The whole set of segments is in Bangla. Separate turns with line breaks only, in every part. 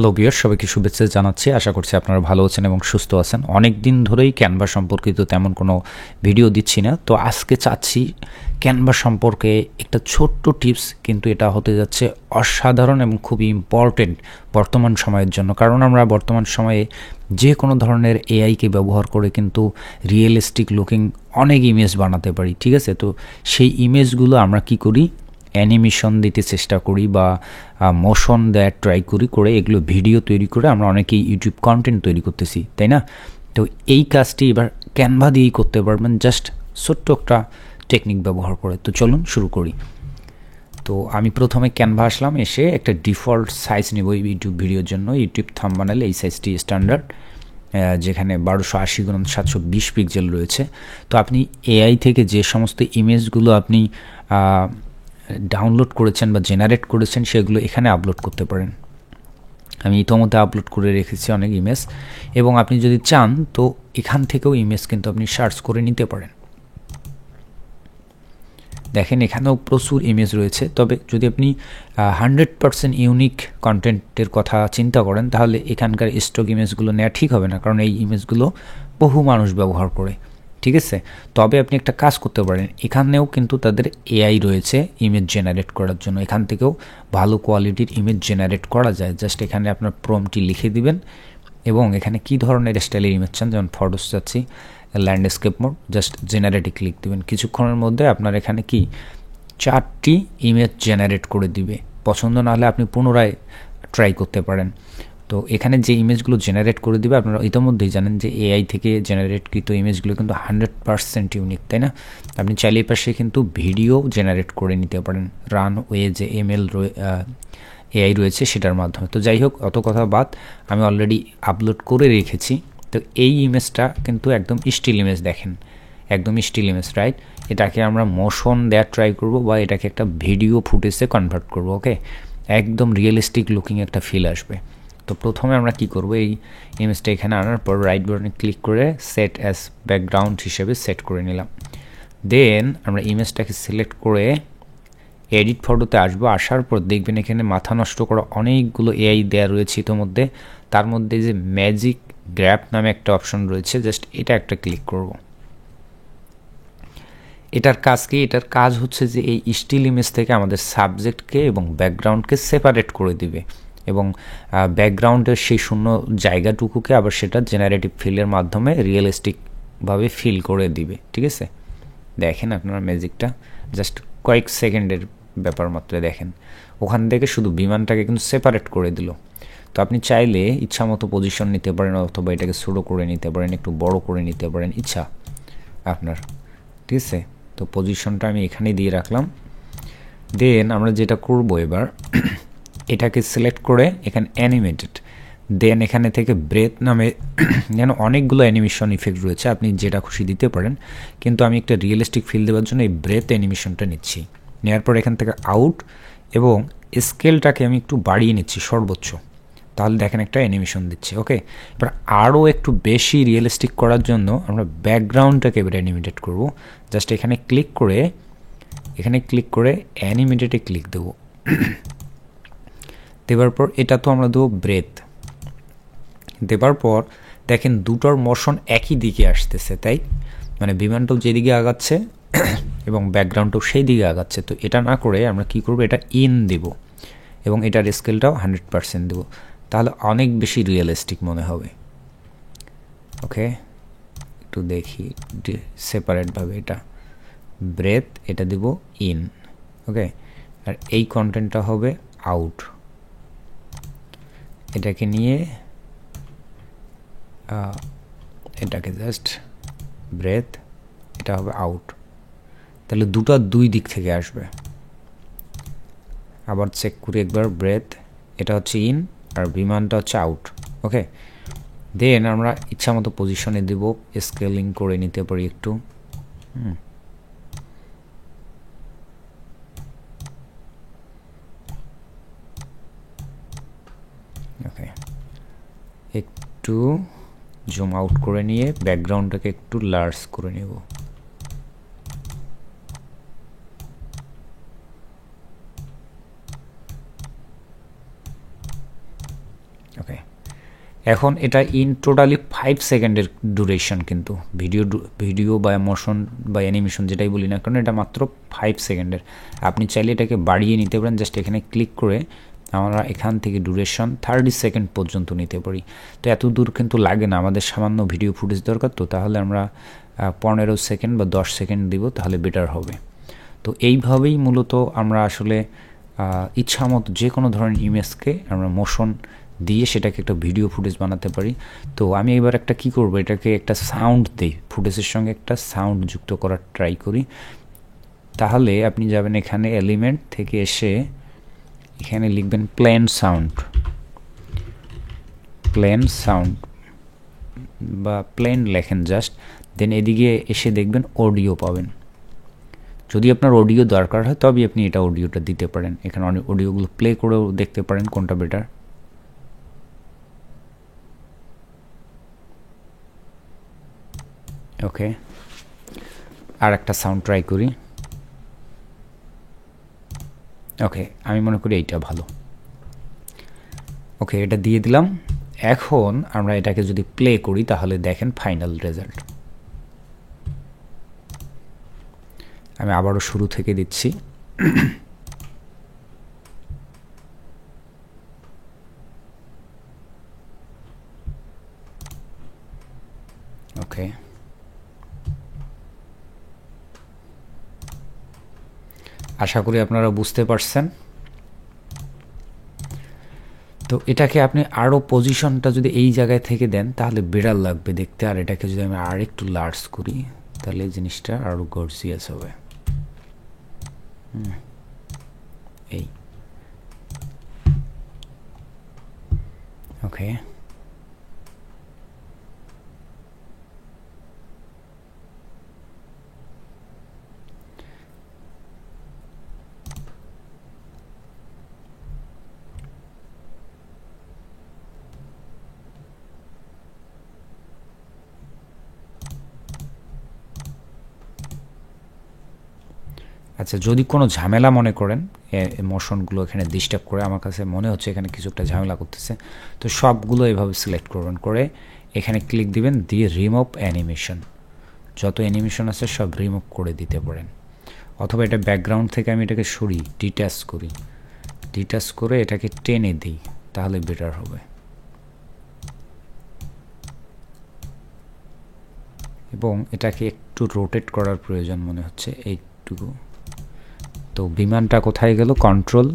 হ্যালো ভিউয়ার্স, সবাইকে শুভেচ্ছা জানাচ্ছি। আশা করছি আপনারা ভালো আছেন এবং সুস্থ আছেন। অনেক দিন ধরেই ক্যানভা সম্পর্কিত তেমন কোনো ভিডিও দিচ্ছি না, তো আজকে চাচ্ছি ক্যানভা সম্পর্কে একটা ছোট্ট টিপস, কিন্তু এটা হতে যাচ্ছে অসাধারণ এবং খুবই ইম্পর্টেন্ট বর্তমান সময়ের জন্য। কারণ আমরা বর্তমান সময়ে যে কোনো ধরনের এআইকে ব্যবহার করে কিন্তু রিয়েলিস্টিক লুকিং অনেক ইমেজ বানাতে পারি, ঠিক আছে? তো সেই ইমেজগুলো আমরা কি করি, অ্যানিমেশন দিতে চেষ্টা করি বা মোশন দেওয়ার ট্রাই করে এগুলো ভিডিও তৈরি করে আমরা অনেকেই ইউটিউব কন্টেন্ট তৈরি করতেছি, তাই না? তো এই কাজটি এবার ক্যানভা দিয়েই করতে পারবেন, জাস্ট ছোট্ট একটা টেকনিক ব্যবহার করে। তো চলুন শুরু করি। তো আমি প্রথমে ক্যানভা আসলাম, এসে একটা ডিফল্ট সাইজ নেব ইউটিউব ভিডিওর জন্য। ইউটিউব থাম্বনেল এই সাইজটি স্ট্যান্ডার্ড, যেখানে 1280x720 পিক্সেল রয়েছে। তো আপনি এআই থেকে যে সমস্ত ইমেজগুলো আপনি ডাউনলোড করেছেন বা জেনারেট করেছেন সেগুলো এখানে আপলোড করতে পারেন। আমি ইতোমধ্যে আপলোড করে রেখেছি অনেক ইমেজ, এবং আপনি যদি চান তো এখান থেকেও ইমেজ কিন্তু আপনি সার্চ করে নিতে পারেন। দেখেন এখানেও প্রচুর ইমেজ রয়েছে, তবে যদি আপনি 100% ইউনিক কন্টেন্টের কথা চিন্তা করেন তাহলে এখানকার স্টক ইমেজগুলো নেওয়া ঠিক হবে না, কারণ এই ইমেজগুলো বহু মানুষ ব্যবহার করে, ঠিক আছে? তবে আপনি একটা কাজ করতে পারেন, এখানেও কিন্তু তাদের এআই রয়েছে ইমেজ জেনারেট করার জন্য। এখান থেকেও ভালো কোয়ালিটির ইমেজ জেনারেট করা যায়। জাস্ট এখানে আপনার প্রম্পটটি লিখে দিবেন এবং এখানে কি ধরনের স্টাইলের ইমেজ চান, যেমন ফটোস চাচ্ছি, ল্যান্ডস্কেপ মোড, জাস্ট জেনারেটে ক্লিক দিবেন। কিছুক্ষণের মধ্যে আপনার এখানে কি 4টি ইমেজ জেনারেট করে দিবে। পছন্দ না হলে আপনি পুনরায় ট্রাই করতে পারেন। তো এখানে যে ইমেজগুলো জেনারেট করে দিবে, আপনারা ইতিমধ্যেই জানেন যে এআই থেকে জেনারেটকৃত ইমেজগুলো কিন্তু 100% ইউনিক, তাই না? আপনি চাইলে এই পাশে কিন্তু ভিডিও জেনারেট করে নিতে পারেন রানওয়ে যে এমএল এআই রয়েছে সেটার মাধ্যমে। তো যাই হোক, অত কথা বাদ, আমি অলরেডি আপলোড করে রেখেছি। তো এই ইমেজটা কিন্তু একদম স্টিল ইমেজ, দেখেন একদম স্টিল ইমেজ, রাইট? এটাকে আমরা মোশন দেওয়ার ট্রাই করব বা এটাকে একটা ভিডিও ফুটেজে কনভার্ট করব। ওকে, একদম রিয়েলিস্টিক লুকিং একটা ফিল আসবে। তো প্রথমে আমরা কি করব, এই ইমেজটা এখানে আনার পর রাইট বাটনে ক্লিক করে সেট অ্যাজ ব্যাকগ্রাউন্ড হিসেবে সেট করে নিলাম। দেন আমরা ইমেজটাকে সিলেক্ট করে এডিট ফটোতে আসবো। আসার পর দেখবেন এখানে মাথা নষ্ট করা অনেকগুলো এআই দেওয়া রয়েছে ইতোমধ্যে। তার মধ্যে যে ম্যাজিক গ্র্যাপ নামে একটা অপশন রয়েছে, জাস্ট এটা একটা ক্লিক করব। এটার কাজ কি? এটার কাজ হচ্ছে যে এই স্টিল ইমেজ থেকে আমাদের সাবজেক্টকে এবং ব্যাকগ্রাউন্ডকে সেপারেট করে দিবে, এবং ব্যাকগ্রাউন্ডের সেই শূন্য জায়গাটুকুকে আবার সেটা জেনারেটিভ ফিলের মাধ্যমে রিয়েলিস্টিকভাবে ফিল করে দিবে, ঠিক আছে? দেখেন আপনারা ম্যাজিকটা, জাস্ট কয়েক সেকেন্ডের ব্যাপার মাত্র। দেখেন ওখান থেকে শুধু বিমানটাকে কিন্তু সেপারেট করে দিল। তো আপনি চাইলে ইচ্ছা মতো পজিশন নিতে পারেন, অথবা এটাকে ছোটো করে নিতে পারেন, একটু বড় করে নিতে পারেন, ইচ্ছা আপনার, ঠিক আছে? তো পজিশনটা আমি এখানেই দিয়ে রাখলাম। দেন আমরা যেটা করব এবার, এটাকে সিলেক্ট করে এখানে অ্যানিমেটেড, দেন এখানে থেকে ব্রেথ নামে যেন অনেকগুলো অ্যানিমেশন ইফেক্ট রয়েছে, আপনি যেটা খুশি দিতে পারেন, কিন্তু আমি একটা রিয়েলিস্টিক ফিল দেওয়ার জন্য এই ব্রেথ অ্যানিমেশনটা নিচ্ছি। নেওয়ার পর এখান থেকে আউট এবং স্কেলটাকে আমি একটু বাড়িয়ে নিচ্ছি সর্বোচ্চ, তাহলে দেখেন একটা অ্যানিমেশন দিচ্ছে। ওকে, এবার আরও একটু বেশি রিয়েলিস্টিক করার জন্য আমরা ব্যাকগ্রাউন্ডটাকে এবার অ্যানিমেটেড করব। জাস্ট এখানে ক্লিক করে অ্যানিমেটেডে ক্লিক দেবো। দেওয়ার পর এটা তো আমরা দেবো ব্রেথ। দেওয়ার পর দেখেন দুটোর মোশন একই দিকে আসতেছে, তাই মানে বিমানটাও যেদিকে আগাচ্ছে এবং ব্যাকগ্রাউন্ডটাও সেই দিকে আগাচ্ছে। তো এটা না করে আমরা কি করব, এটা ইন দেব এবং এটার স্কেলটাও 100% দেব, তাহলে অনেক বেশি রিয়েলিস্টিক মনে হবে। ওকে, একটু দেখি সেপারেটভাবে, এটা ব্রেথ, এটা দেব ইন। ওকে, আর এই কন্টেন্টটা হবে আউট। এটাকে নিয়ে এটাকে জাস্ট ব্রেথ, এটা হবে আউট। তাহলে দুটো দুই দিক থেকে আসবে। আবার চেক করি একবার, ব্রেথ, এটা হচ্ছে ইন আর বিমানটা হচ্ছে আউট। ওকে, দেন আমরা ইচ্ছা মতো পজিশনে দেব, স্কেলিং করে নিতে পারি একটু। ওকে, একটু জুম আউট করে নিয়ে ব্যাকগ্রাউন্ডটাকে একটু লার্জ করে নেব। ওকে, এখন এটা ইন টোটালি 5 সেকেন্ডের ডিউরেশন, কিন্তু ভিডিও বা মোশন বা অ্যানিমেশন যেটাই বলি না কারণ এটা মাত্র 5 সেকেন্ডের। আপনি চাইলে এটাকে বাড়িয়ে নিতে পারেন, জাস্ট এখানে ক্লিক করে আমরা এখান থেকে ডিউরেশন 30 সেকেন্ড পর্যন্ত নিতে পারি। তো এত দূর কিন্তু লাগে না, আমাদের সামান্য ভিডিও ফুটেজ দরকার, তো তাহলে আমরা 15 সেকেন্ড বা 10 সেকেন্ড দিব, তাহলে বেটার হবে। তো এইভাবেই মূলত আমরা আসলে ইচ্ছামতো যে কোনো ধরনের ইমেজকে আমরা মোশন দিয়ে সেটাকে একটা ভিডিও ফুটেজ বানাতে পারি। তো আমি এবার একটা কি করব, এটাকে একটা সাউন্ড দিই, ফুটেজের সঙ্গে একটা সাউন্ড যুক্ত করার ট্রাই করি। তাহলে আপনি যাবেন এখানে এলিমেন্ট থেকে এসে এখানে লিখবেন প্লেন সাউন্ড বা প্লেন লেখেন জাস্ট, দেন এদিকে এসে দেখবেন অডিও পাবেন। যদি আপনার অডিও দরকার হয় তবে আপনি এটা অডিওটা দিতে পারেন, এখানে অনেক অডিওগুলো প্লে করেও দেখতে পারেন কোনটা বেটার। ওকে, আর একটা সাউন্ড ট্রাই করি। ওকে, আমি মনে করি এইটা ভালো। ওকে, এটা দিয়ে দিলাম। এখন আমরা এটাকে যদি প্লে করি তাহলে দেখেন ফাইনাল রেজাল্ট। আমি আবারও শুরু থেকে দিচ্ছি। ওকে, আশা করি আপনারা বুঝতে পারছেন। তো এটাকে আপনি আরও পজিশনটা যদি এই জায়গায় থেকে দেন তাহলে বিড়াল লাগবে দেখতে, আর এটাকে যদি আমি আর একটু লার্জ করি তাহলে জিনিসটা আরও গর্জিয়াস হবে। এই ওকে, আচ্ছা, যদি কোনো ঝামেলা মনে করেন মোশনগুলো এখানে ডিস্টার্ব করে, আমার কাছে মনে হচ্ছে এখানে কিছু একটা ঝামেলা করতেছে, তো সবগুলো এভাবে সিলেক্ট করবেন, করে এখানে ক্লিক দিবেন, দিয়ে রিমুভ অ্যানিমেশন, যত অ্যানিমেশন আছে সব রিমুভ করে দিতে পারেন। অথবা এটা ব্যাকগ্রাউন্ড থেকে আমি এটাকে সরিয়ে ডিটাচ করে এটাকে টেনে দিই, তাহলে বেটার হবে। এবং এটাকে একটু রোটেট করার প্রয়োজন মনে হচ্ছে, এইটুকু। তো বিমানটা কোথায় গেল, কন্ট্রোল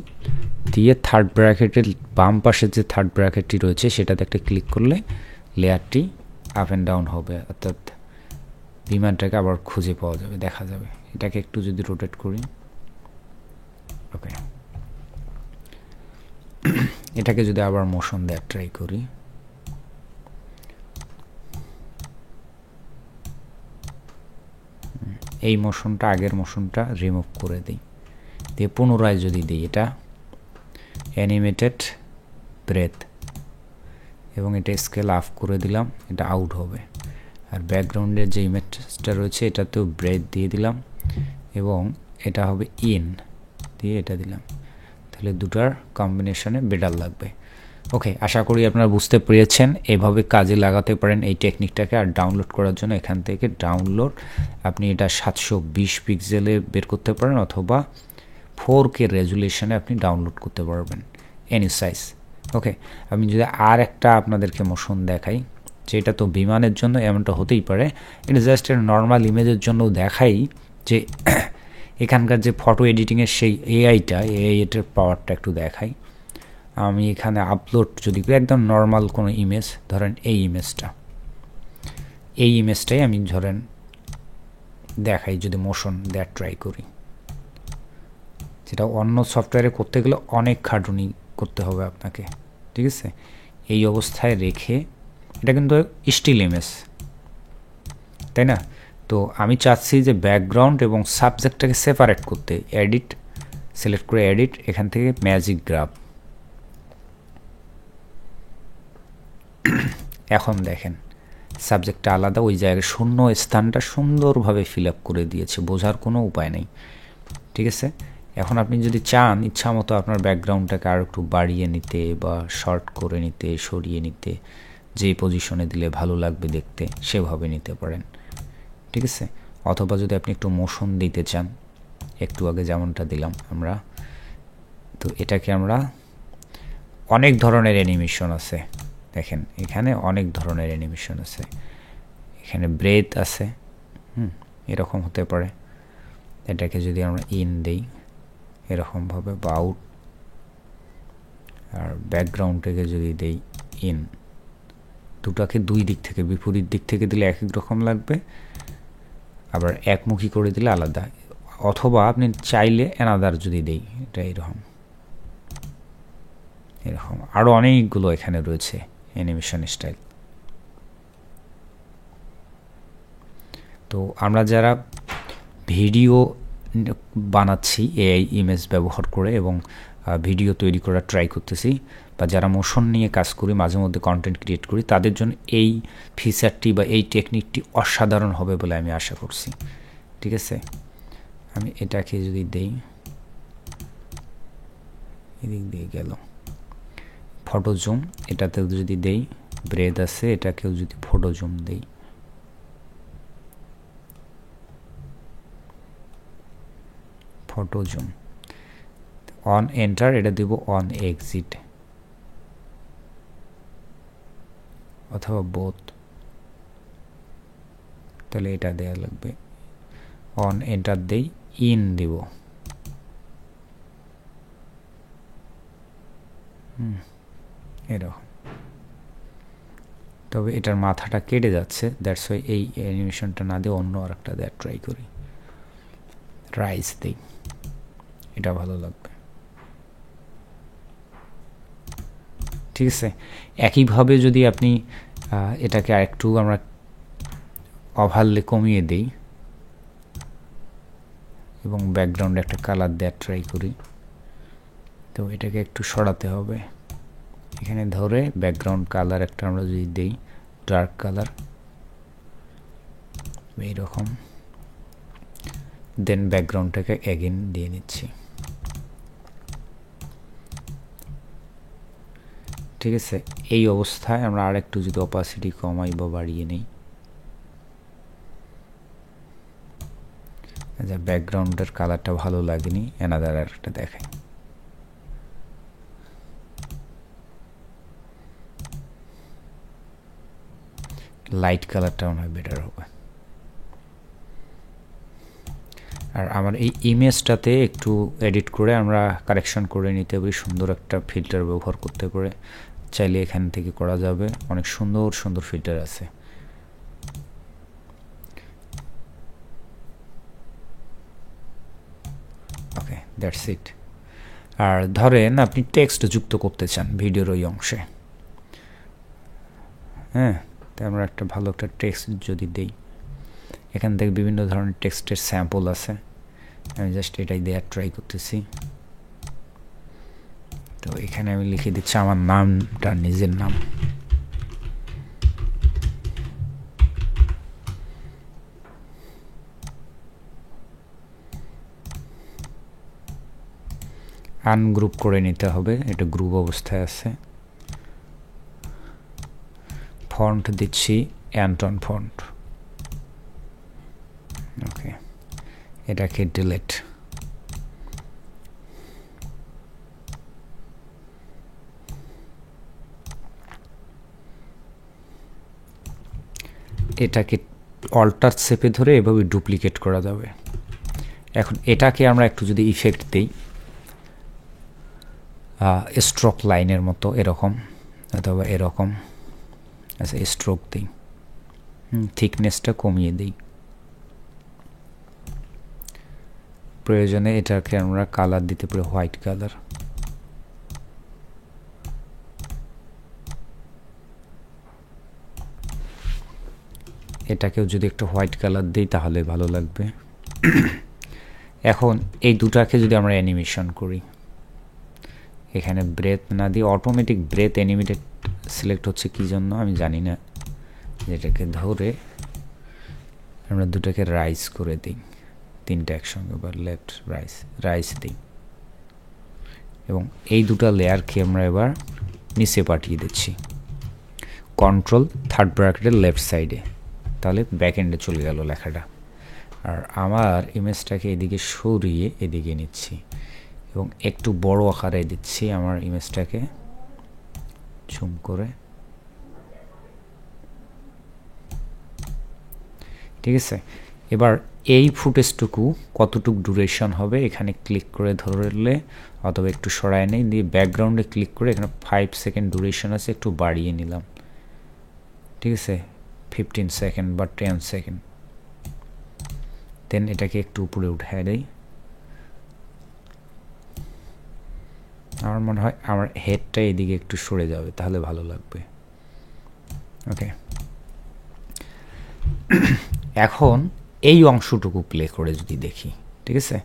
দিয়ে থার্ড ব্র্যাকেটের বাম পাশে যে থার্ড ব্র্যাকেটটি রয়েছে সেটাতে একটা ক্লিক করলে লেয়ারটি আপ অ্যান্ড ডাউন হবে, অর্থাৎ বিমানটাকে আবার খুঁজে পাওয়া যাবে, দেখা যাবে। এটাকে একটু যদি রোটেট করি, ওকে, এটাকে যদি আবার মোশন দেওয়ার ট্রাই করি, এই মোশনটা আগের মোশনটা রিমুভ করে দিই, দিয়ে পুনরায় যদি দিই এটা অ্যানিমেটেড ব্রেথ, এবং এটা স্কেল আপ করে দিলাম, এটা আউট হবে। আর ব্যাকগ্রাউন্ডের যে ইমেজটা রয়েছে এটাতেও ব্রেথ দিয়ে দিলাম, এবং এটা হবে ইন দিয়ে এটা দিলাম, তাহলে দুটার কম্বিনেশনে বেটার লাগবে। ওকে, আশা করি আপনারা বুঝতে পেরেছেন, এভাবে কাজে লাগাতে পারেন এই টেকনিকটাকে। আর ডাউনলোড করার জন্য এখান থেকে ডাউনলোড, আপনি এটা 720 পিক্সেলে বের করতে পারেন, অথবা 4K রেজুলেশনে আপনি ডাউনলোড করতে পারবেন, এনি সাইজ। ওকে, আমি যদি আর একটা আপনাদেরকে মোশন দেখাই, যেটা তো বিমানের জন্য এমনটা হতেই পারে, এটা জাস্ট এর নর্মাল ইমেজের জন্য দেখাই যে এখানকার যে ফটো এডিটিংয়ের সেই এআইটার পাওয়ারটা একটু দেখাই। আমি এখানে আপলোড যদি করি একদম নর্মাল কোনো ইমেজ, ধরেন এই ইমেজটাই আমি ধরেন দেখাই, যদি মোশন দেওয়ার ট্রাই করি, যেটা অন্য সফটওয়্যারে করতে গেলে অনেক খাটুনি করতে হবে আপনাকে, ঠিক আছে। এই অবস্থায় রেখে, এটা কিন্তু স্টিল ইমেজ, তাই না? তো আমি চাচ্ছি যে ব্যাকগ্রাউন্ড এবং সাবজেক্টটাকে সেপারেট করতে, এডিট সিলেক্ট করে এডিট, এখান থেকে ম্যাজিক গ্রাফ। এখন দেখেন সাবজেক্টটা আলাদা, ওই জায়গায় শূন্য স্থানটা সুন্দরভাবে ফিল আপ করে দিয়েছে, বোঝার কোনো উপায় নেই, ঠিক আছে। এখন আপনি যদি চান ইচ্ছা মতো আপনার ব্যাকগ্রাউন্ডটাকে আর একটু বাড়িয়ে নিতে বা শর্ট করে নিতে, সরিয়ে নিতে, যে পজিশনে দিলে ভালো লাগবে দেখতে সেভাবে নিতে পারেন, ঠিক আছে। অথবা যদি আপনি একটু মোশন দিতে চান, একটু আগে যেমনটা দিলাম আমরা, তো এটাকে আমরা অনেক ধরনের অ্যানিমেশন আছে, দেখেন এখানে অনেক ধরনের অ্যানিমেশন আছে, এখানে ব্রেথ আছে, এরকম হতে পারে। এটাকে যদি আমরা ইন দেই এরকমভাবে বা আউট, আর ব্যাকগ্রাউন্ডটাকে যদি দেই ইন, দুটাকে দুই দিক থেকে, বিপরীত দিক থেকে দিলে এক এক রকম লাগবে, আবার একমুখী করে দিলে আলাদা। অথবা আপনি চাইলে অ্যানাদার যদি দেই, এটা এরকম এরকম আরও অনেকগুলো এখানে রয়েছে অ্যানিমেশন স্টাইল। তো আমরা যারা ভিডিও বানাচ্ছি এআই ইমেজ ব্যবহার করে এবং ভিডিও তৈরি করা ট্রাই করতেছি, বা যারা মোশন নিয়ে কাজ করি, মাঝে মধ্যে কন্টেন্ট ক্রিয়েট করি, তাদের জন্য এই ফিচারটি বা এই টেকনিকটি অসাধারণ হবে বলে আমি আশা করছি, ঠিক আছে। আমি এটাকে যদি দেই, এদিক দিয়ে গেল ফটো জুম, এটাতেও যদি দেই ব্রেথ আছে, এটাকেও যদি ফটো জুম দেই, ফটো জুম অন এন্টার, এটা দেব অন এক্সিট অথবা বোথ, তাহলে এটা দেওয়া লাগবে। অন এন্টার দেই, ইন দেব, এরকম। তবে এটার মাথাটা কেটে যাচ্ছে, দ্যাটস ওয়াই এই অ্যানিমেশনটা না দিয়ে অন্য আর একটা দেওয়ার ট্রাই করি। রাইস দেই, এটা ভালো লাগবে, ঠিক আছে। একইভাবে যদি আপনি এটাকে আরেকটু আমরা ওভারলে কমিয়ে দেই এবং ব্যাকগ্রাউন্ডে একটা কালার দেওয়ার ট্রাই করি, তো এটাকে একটু সরাতে হবে। এখানে ধরে ব্যাকগ্রাউন্ড কালার একটা আমরা যদি দেই ডার্ক কালার এইরকম, দেন ব্যাকগ্রাউন্ডটাকে এগেন দিয়ে নিচ্ছি, ঠিক আছে। এই অবস্থায় আমরা আর একটু যদি অপাসিটি কমাই বা বাড়িয়ে নেই, আচ্ছা ব্যাকগ্রাউন্ডের কালারটা ভালো লাগেনি, অ্যানাদার একটা দেখাই, লাইট কালারটা মনে হয় বেটার হবে। আর আমার এই ইমেজটাতে একটু এডিট করে আমরা কারেকশন করে নিতে পারি, সুন্দর একটা ফিল্টার ব্যবহার করতে পারে, চাইলে এখান থেকে করা যাবে, অনেক সুন্দর সুন্দর ফিল্টার আছে। ওকে, দ্যাটস ইট। আর ধরেন আপনি টেক্সট যুক্ত করতে চান ভিডিওর ওই অংশে, হ্যাঁ, তাই আমরা একটা ভালো একটা টেক্সট যদি দেই, এখান থেকে বিভিন্ন ধরনের টেক্সটের স্যাম্পল আছে, আমি জাস্ট এটাই দেওয়ার ট্রাই করতেছি। তো এখানে আমি লিখে দিচ্ছি আমার নামটা, নিজের নাম, আনগ্রুপ করে নিতে হবে, এটা গ্রুপ অবস্থায় আছে। ফন্ট দিচ্ছি অ্যান্টন ফন্ট, ওকে, এটাকে ডিলিট, এটাকে অল্টার চেপে ধরে এভাবে ডুপ্লিকেট করা যাবে। এখন এটাকে আমরা একটু যদি ইফেক্ট দিই, স্ট্রোক লাইনের মতো এরকম অথবা এরকম, আচ্ছা স্ট্রোক দিই, থিকনেসটা কমিয়ে দিই, প্রয়োজনে এটাকে আমরা কালার দিতে পারি হোয়াইট কালার, এটাকেও যদি একটা হোয়াইট কালার দিই তাহলে ভালো লাগবে। এখন এই দুটাকে যদি আমরা অ্যানিমেশন করি, এখানে ব্রেথ না দিয়ে অটোমেটিক ব্রেথ অ্যানিমেটেড সিলেক্ট হচ্ছে কি জন্য আমি জানি না, যেটাকে ধরে আমরা দুটাকে রাইজ করে দিই, তিনটা একসঙ্গে, বা লেফট রাইজ দিই, এবং এই দুটো লেয়ারকে আমরা এবার নিচে পাঠিয়ে দিচ্ছি কন্ট্রোল থার্ড ব্র্যাকেটের লেফট সাইডে, তাহলে ব্যাক এন্ডে চলে গেল লেখাটা। আর আমার ইমেজটাকে এদিকে সরিয়ে এদিকে নিচ্ছি এবং একটু বড় আকারে দিচ্ছি আমার ইমেজটাকে জুম করে, ঠিক আছে। এবার এই ফুটেজটুকু কতটুকু ডিউরেশন হবে এখানে ক্লিক করে ধরলে, অথবা একটু সরায় নেই, দিয়ে ব্যাকগ্রাউন্ডে ক্লিক করে এখানে 5 সেকেন্ড ডিউরেশন আছে, একটু বাড়িয়ে নিলাম, ঠিক আছে, 15 সেকেন্ড বা 10 সেকেন্ড। দেন এটাকে একটু উপরে উঠায় দেই। আমার মনে হয় আমার হেডটা এদিকে একটু সরে যাবে, তাহলে ভালো লাগবে। ওকে, এখন এই অংশটুকু প্লে করে যদি দেখি, ঠিক আছে,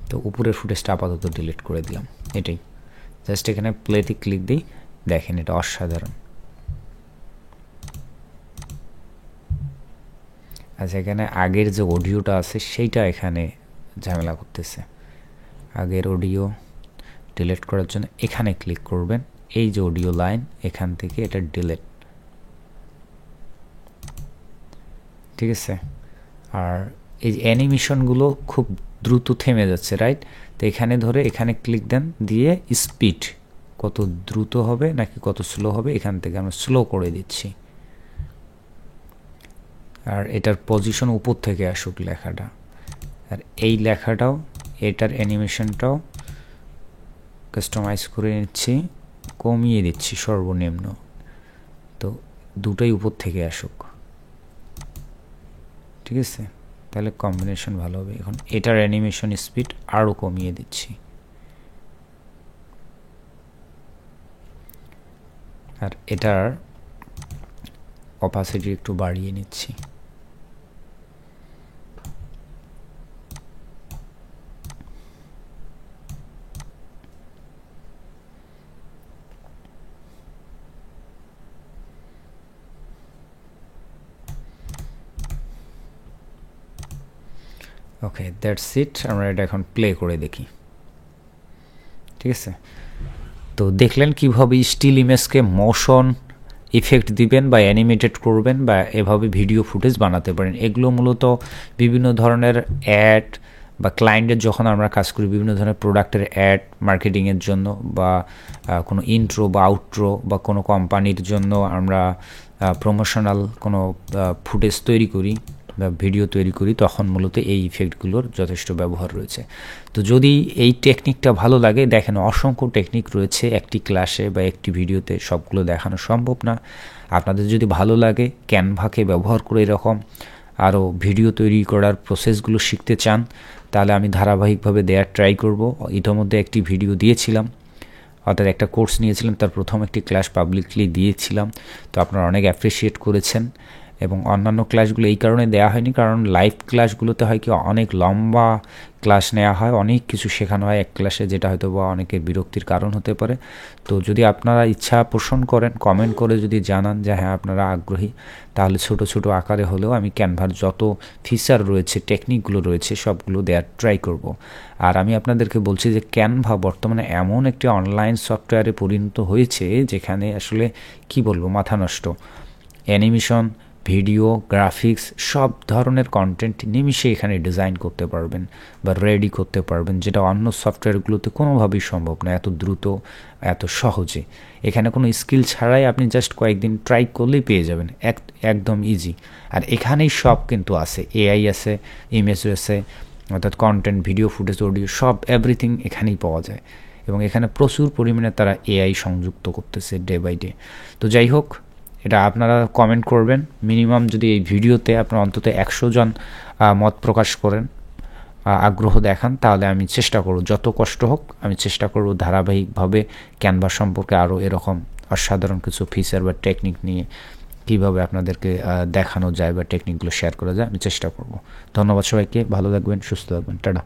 তো উপরের ফুটেজটা আপাতত ডিলিট করে দিলাম। এটাই জাস্ট এখানে প্লেতে ক্লিক দিই, দেখেন এটা অসাধারণ। আচ্ছা, এখানে আগের যে অডিওটা আছে সেইটা এখানে ঝামেলা করতেছে। আগের অডিও ডিলিট করার জন্য এখানে ক্লিক করবেন, এই যে অডিও লাইন এখান থেকে এটা ডিলিট, ঠিক আছে। আর এই অ্যানিমেশনগুলো খুব দ্রুত থেমে যাচ্ছে, রাইট? তো এখানে ধরে এখানে ক্লিক দেন, দিয়ে স্পিড কত দ্রুত হবে নাকি কত স্লো হবে এখান থেকে আমরা স্লো করে দিচ্ছি। আর এটার পজিশন উপর থেকে আসুক লেখাটা, আর এই লেখাটাও এটার অ্যানিমেশনটাও কাস্টমাইজ করে নিচ্ছি, কমিয়ে দিচ্ছি সর্বনিম্ন, তো দুটোই উপর থেকে আসুক, ঠিক আছে, তাহলে কম্বিনেশন ভালো হবে। এখন এটার অ্যানিমেশন স্পিড আরও কমিয়ে দিচ্ছি, আর এটার অপাসিটি একটু বাড়িয়ে নিচ্ছি। ওকে, দ্যাটস ইট। আমরা এটা এখন প্লে করে দেখি, ঠিক আছে। তো দেখলেন কিভাবে স্টিল ইমেজকে মোশন ইফেক্ট দিবেন বা অ্যানিমেটেড করবেন বা এভাবে ভিডিও ফুটেজ বানাতে পারেন। এগুলো মূলত বিভিন্ন ধরনের অ্যাড বা ক্লায়েন্টের যখন আমরা কাজ করি, বিভিন্ন ধরনের প্রোডাক্টের অ্যাড মার্কেটিংয়ের জন্য বা কোনো ইন্ট্রো বা আউট্রো বা কোনো কোম্পানির জন্য আমরা প্রমোশনাল কোনো ফুটেজ তৈরি করি বা ভিডিও তৈরি করি, তখন মূলত এই ইফেক্টগুলোর যথেষ্ট ব্যবহার রয়েছে। তো যদি এই টেকনিকটা ভালো লাগে, দেখেন অসংখ্য টেকনিক রয়েছে একটি ক্লাসে বা একটি ভিডিওতে, সবগুলো দেখানো সম্ভব না। আপনাদের যদি ভালো লাগে, ক্যানভাকে ব্যবহার করে এরকম আরও ভিডিও তৈরি করার প্রসেসগুলো শিখতে চান, তাহলে আমি ধারাবাহিকভাবে দেওয়ার ট্রাই করব। ইতিমধ্যে একটি ভিডিও দিয়েছিলাম, অর্থাৎ একটা কোর্স নিয়েছিলাম, তার প্রথম একটি ক্লাস পাবলিকলি দিয়েছিলাম, তো আপনারা অনেক অ্যাপ্রিসিয়েট করেছেন। এবং অন্যান্য ক্লাসগুলো এই কারণে দেওয়া হয়নি, কারণ লাইভ ক্লাসগুলোতে হয় কি অনেক লম্বা ক্লাস নেওয়া হয়, অনেক কিছু শেখানো হয় এক ক্লাসে, যেটা হয়তো বা অনেকের বিরক্তির কারণ হতে পারে। তো যদি আপনারা ইচ্ছা পোষণ করেন, কমেন্ট করে যদি জানান যে হ্যাঁ আপনারা আগ্রহী, তাহলে ছোট ছোট আকারে হলেও আমি ক্যানভার যত ফিচার রয়েছে, টেকনিকগুলো রয়েছে, সবগুলো দেওয়ার ট্রাই করব। আর আমি আপনাদেরকে বলছি যে ক্যানভা বর্তমানে এমন একটি অনলাইন সফটওয়্যারে পরিণত হয়েছে যেখানে আসলে কি বলবো, মাথা নষ্ট। অ্যানিমেশন, ভিডিও, গ্রাফিক্স, সব ধরনের কন্টেন্ট নিমিশে এখানে ডিজাইন করতে পারবেন বা রেডি করতে পারবেন, যেটা অন্য সফটওয়্যারগুলোতে কোনোভাবেই সম্ভব না এত দ্রুত, এত সহজে। এখানে কোনো স্কিল ছাড়াই আপনি জাস্ট কয়েকদিন ট্রাই করলেই পেয়ে যাবেন, একদম ইজি। আর এখানেই সব কিন্তু আছে, এআই আছে, ইমেজ আছে, অর্থাৎ কন্টেন্ট, ভিডিও, ফুটেজ, অডিও, সব এভরিথিং এখানেই পাওয়া যায়। এবং এখানে প্রচুর পরিমাণে তারা এআই সংযুক্ত করতেছে ডে বাই ডে। তো যাই হোক, এটা আপনারা কমেন্ট করবেন। মিনিমাম যদি এই ভিডিওতে আপনারা অন্তত 100 জন মত প্রকাশ করেন, আগ্রহ দেখান, তাহলে আমি চেষ্টা করব, যত কষ্ট হোক আমি চেষ্টা করব ধারাবাহিকভাবে ক্যানভা সম্পর্কে আরও এরকম অসাধারণ কিছু ফিচার বা টেকনিক নিয়ে কীভাবে আপনাদেরকে দেখানো যায় বা টেকনিকগুলো শেয়ার করা যায়, আমি চেষ্টা করব। ধন্যবাদ সবাইকে, ভালো থাকবেন, সুস্থ থাকবেন, টাটা।